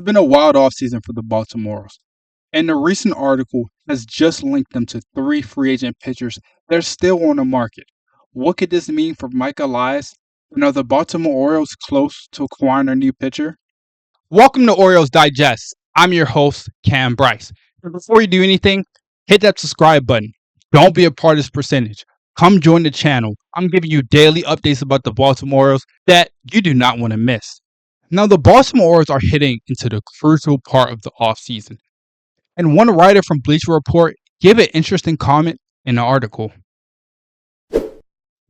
been a wild offseason for the Baltimore Orioles, and a recent article has just linked them to 3 free agent pitchers that are still on the market. What could this mean for Mike Elias? And are the Baltimore Orioles close to acquiring a new pitcher? Welcome to Orioles Digest. I'm your host, Kam Brice. And before you do anything, hit that subscribe button. Don't be a part of this percentage. Come join the channel. I'm giving you daily updates about the Baltimore Orioles that you do not want to miss. Now, the Baltimore Orioles are heading into the crucial part of the offseason. And one writer from Bleacher Report gave an interesting comment in the article.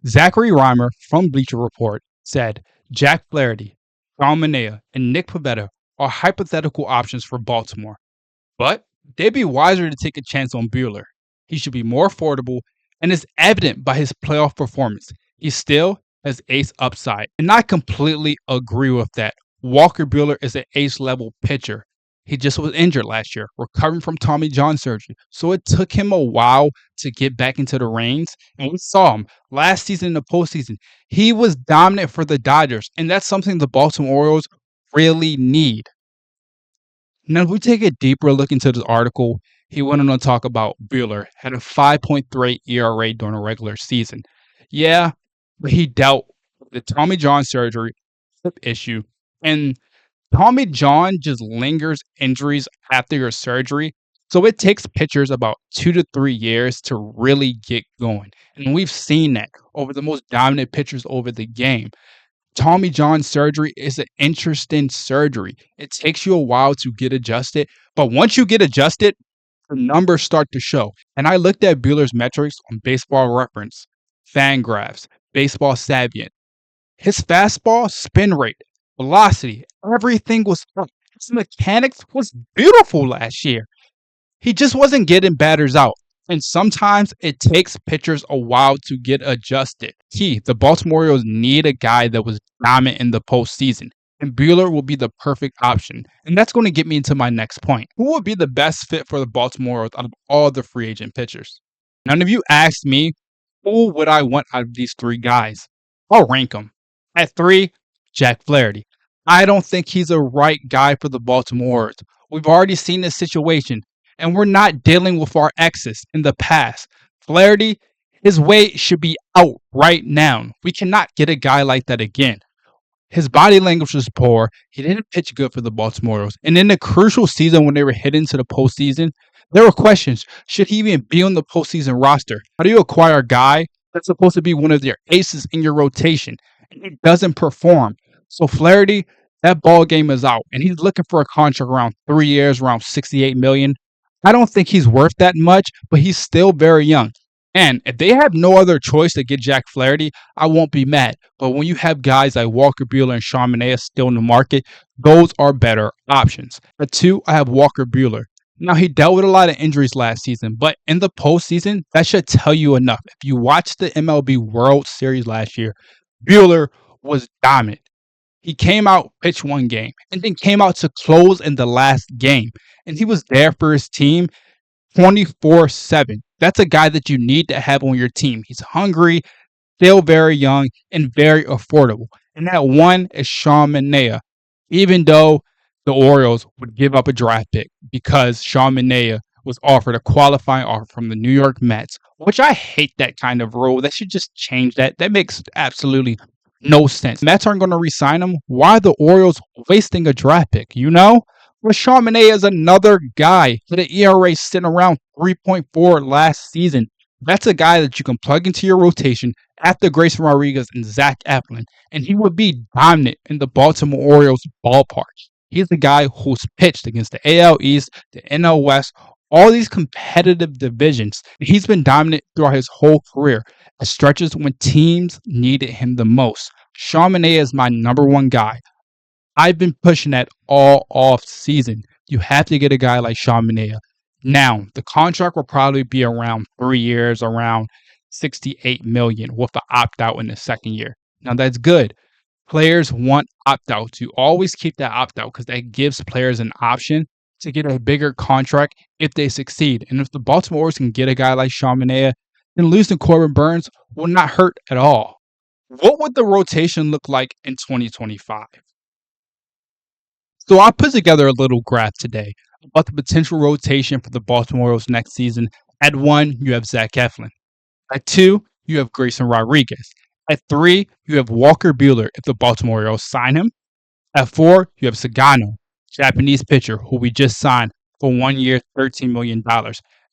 Zachary Reimer from Bleacher Report said Jack Flaherty, Sean Manaea, and Nick Pivetta are hypothetical options for Baltimore. But they'd be wiser to take a chance on Buehler. He should be more affordable, and is evident by his playoff performance. He still has ace upside. And I completely agree with that. Walker Buehler is an ace-level pitcher. He just was injured last year, recovering from Tommy John surgery. So it took him a while to get back into the reins. And we saw him last season in the postseason. He was dominant for the Dodgers. And that's something the Baltimore Orioles really need. Now, if we take a deeper look into this article, he went on to talk about Buehler had a 5.3 ERA during a regular season. Yeah, but he dealt with the Tommy John surgery, hip issue, and Tommy John just lingers injuries after your surgery. So it takes pitchers about 2 to 3 years to really get going. And we've seen that over the most dominant pitchers over the game. Tommy John surgery is an interesting surgery. It takes you a while to get adjusted, but once you get adjusted, the numbers start to show. And I looked at Buehler's metrics on Baseball Reference, Fangraphs, Baseball Savient. His fastball, spin rate, velocity, everything was up. His mechanics was beautiful last year. He just wasn't getting batters out. And sometimes it takes pitchers a while to get adjusted. The Baltimore Orioles need a guy that was dominant in the postseason. And Buehler will be the perfect option. And that's going to get me into my next point. Who would be the best fit for the Baltimore Orioles out of all the free agent pitchers? None of you asked me, who would I want out of these 3 guys? I'll rank them. At 3, Jack Flaherty. I don't think he's a right guy for the Baltimore Orioles. We've already seen this situation. And we're not dealing with our exes in the past. Flaherty, his weight should be out right now. We cannot get a guy like that again. His body language was poor. He didn't pitch good for the Baltimore Orioles. And in the crucial season when they were heading to the postseason, there were questions. Should he even be on the postseason roster? How do you acquire a guy that's supposed to be one of your aces in your rotation? And he doesn't perform. So Flaherty, that ball game is out. And he's looking for a contract around 3 years, around $68 million. I don't think he's worth that much, but he's still very young. And if they have no other choice to get Jack Flaherty, I won't be mad. But when you have guys like Walker Buehler and Sean Manaea still in the market, those are better options. At 2, I have Walker Buehler. Now, he dealt with a lot of injuries last season, but in the postseason, that should tell you enough. If you watched the MLB World Series last year, Buehler was dominant. He came out, pitched 1 game, and then came out to close in the last game. And he was there for his team 24/7. That's a guy that you need to have on your team. He's hungry, still very young, and very affordable. And that 1 is Sean Manaea, even though the Orioles would give up a draft pick because Sean Manaea was offered a qualifying offer from the New York Mets, which I hate that kind of rule. They should just change that. That makes absolutely no sense. Mets aren't going to re-sign him. Why are the Orioles wasting a draft pick, you know? Well, Sean Manaea is another guy with an ERA sitting around 3.4 last season. That's a guy that you can plug into your rotation after Grayson Rodriguez and Zach Eflin, and he would be dominant in the Baltimore Orioles ballpark. He's the guy who's pitched against the AL East, the NL West, all these competitive divisions. He's been dominant throughout his whole career at stretches when teams needed him the most. Sean Manaea is my number 1 guy. I've been pushing that all off season. You have to get a guy like Sean Manaea. Now, the contract will probably be around 3 years, around $68 million with an opt-out in the 2nd year. Now, that's good. Players want opt-outs. You always keep that opt-out because that gives players an option to get a bigger contract if they succeed. And if the Baltimore Orioles can get a guy like Sean Manaea, then losing Corbin Burns will not hurt at all. What would the rotation look like in 2025? So I put together a little graph today about the potential rotation for the Baltimore Orioles next season. At 1, you have Zach Eflin. At 2, you have Grayson Rodriguez. At 3, you have Walker Buehler if the Baltimore Orioles sign him. At 4, you have Sagano, Japanese pitcher who we just signed for 1 year, $13 million.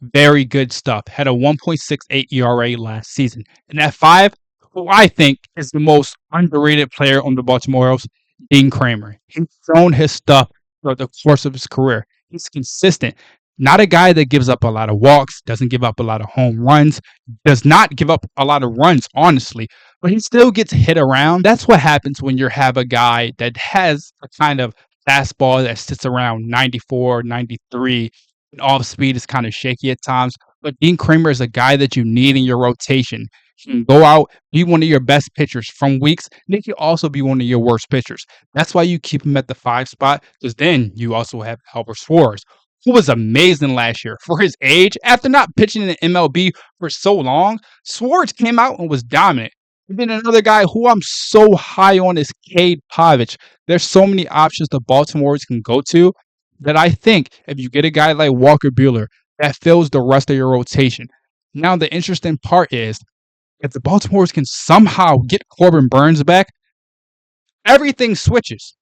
Very good stuff. Had a 1.68 ERA last season. And at 5, who I think is the most underrated player on the Baltimore Orioles, Dean Kramer. He's shown his stuff throughout the course of his career. He's consistent. Not a guy that gives up a lot of walks, doesn't give up a lot of home runs, does not give up a lot of runs, honestly, but he still gets hit around. That's what happens when you have a guy that has a kind of fastball that sits around 94, 93, and off speed is kind of shaky at times. But Dean Kramer is a guy that you need in your rotation. He can go out, be one of your best pitchers from weeks, and he can also be one of your worst pitchers. That's why you keep him at the 5 spot, because then you also have Albert Suarez, who was amazing last year for his age. After not pitching in the MLB for so long, Suarez came out and was dominant. And then another guy who I'm so high on is Cade Povich. There's so many options the Baltimoreans can go to that I think if you get a guy like Walker Buehler, that fills the rest of your rotation. Now, the interesting part is if the Baltimoreans can somehow get Corbin Burnes back, everything switches.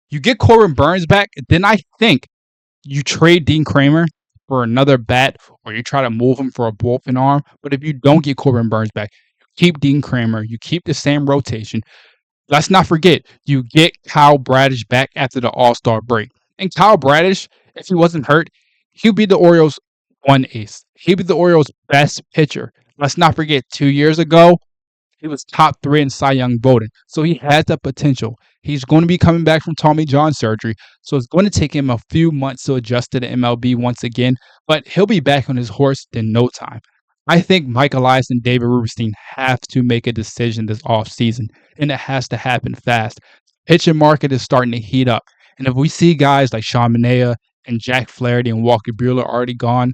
You get Corbin Burnes back, then I think you trade Dean Kramer for another bat or you try to move him for a bullpen arm. But if you don't get Corbin Burnes back, you keep Dean Kramer, you keep the same rotation. Let's not forget, you get Kyle Bradish back after the All-Star break. And Kyle Bradish, if he wasn't hurt, he'd be the Orioles' one ace. He'd be the Orioles' best pitcher. Let's not forget, 2 years ago, he was top 3 in Cy Young voting. So he has the potential. He's going to be coming back from Tommy John surgery. So it's going to take him a few months to adjust to the MLB once again. But he'll be back on his horse in no time. I think Mike Elias and David Rubenstein have to make a decision this offseason. And it has to happen fast. Pitching market is starting to heat up. And if we see guys like Sean Manaea and Jack Flaherty and Walker Buehler already gone,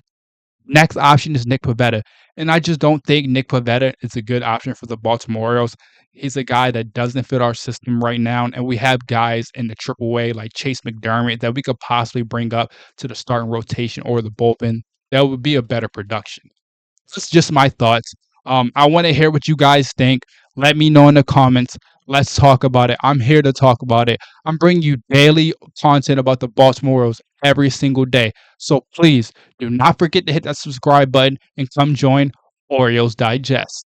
next option is Nick Pivetta. And I just don't think Nick Pivetta is a good option for the Baltimore Orioles. He's a guy that doesn't fit our system right now. And we have guys in the AAA like Chase McDermott that we could possibly bring up to the starting rotation or the bullpen. That would be a better production. That's just my thoughts. I want to hear what you guys think. Let me know in the comments. Let's talk about it. I'm here to talk about it. I'm bringing you daily content about the Baltimore Orioles every single day. So please do not forget to hit that subscribe button and come join Orioles Digest.